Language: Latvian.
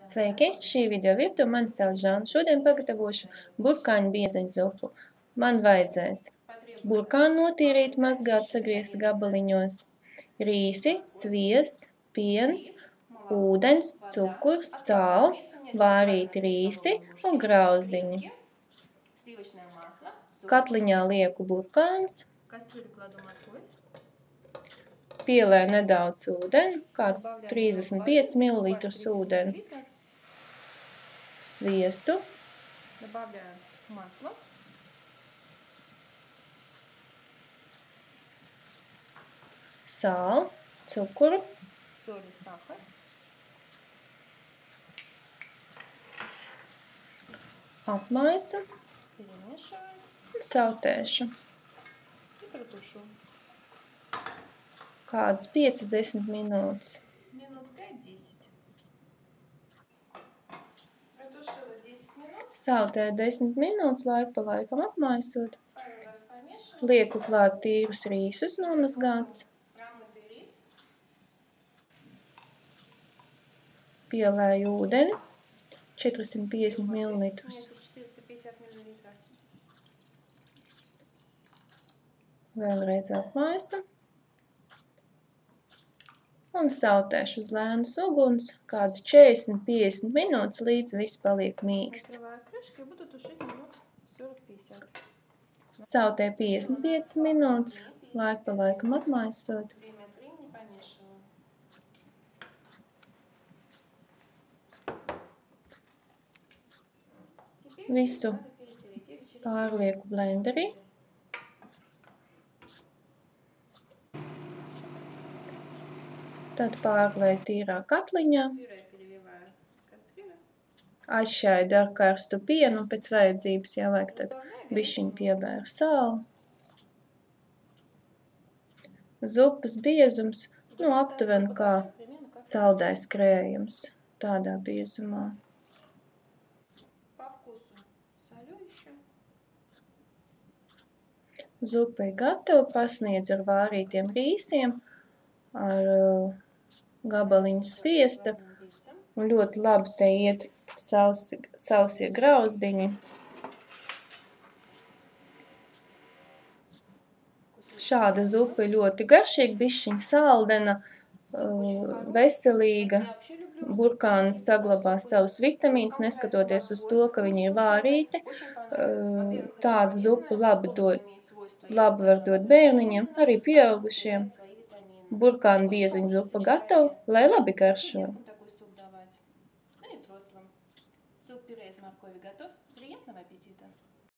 Sveiki! Šī video virtuve mani sauc Žana. Šodien pagatavošu burkāņu biezeņu zupu. Man vajadzēs burkānu notīrīt, mazgāt, sagriezt gabaliņos, rīsi, sviests, piens, ūdens, cukurs, sāls, vārīti rīsi un grauzdiņi. Katliņā lieku burkānus, pielēju nedaudz ūdeni, kāds 35 ml ūdeni, sviestu, sāli, cukuru, apmaisu, sautēšu. Kādas 5-10 minūtes. Sautēju 10 minūtes, laiku pa laikam apmaisot. Lieku klāt tīrus rīsus nomazgāts. Pielēju ūdeni 450 ml. Vēlreiz apmaisu. Un sautēšu uz lēnas uguns kādas 40-50 minūtes, līdz viss paliek mīksts. Sautēju 55 minūtes, laiku pa laikam apmaisot. Visu pārlieku blenderī. Tad pārlēju tīrā katliņā, atšķaidu ar karstu pienu un pēc vajadzības, ja vajag, tad bišķiņ piebēru sāli. Zupas biezums, aptuveni kā saldais krējums, tādā biezumā. Zupa ir gatava, pasniedzu ar vārītiem rīsiem, ar gabaliņu sviesta, un ļoti labi te iet sausie grauzdiņi. Šāda zupa ir ļoti garšīga, bišķiņ saldena, veselīga. Burkāni saglabā savus vitamīnus, neskatoties uz to, ka viņi ir vārīti. Tādu zupu labi var dot bērniņiem, arī pieaugušiem. Burkānu biezeņu zupa gatava, lai labi garšo.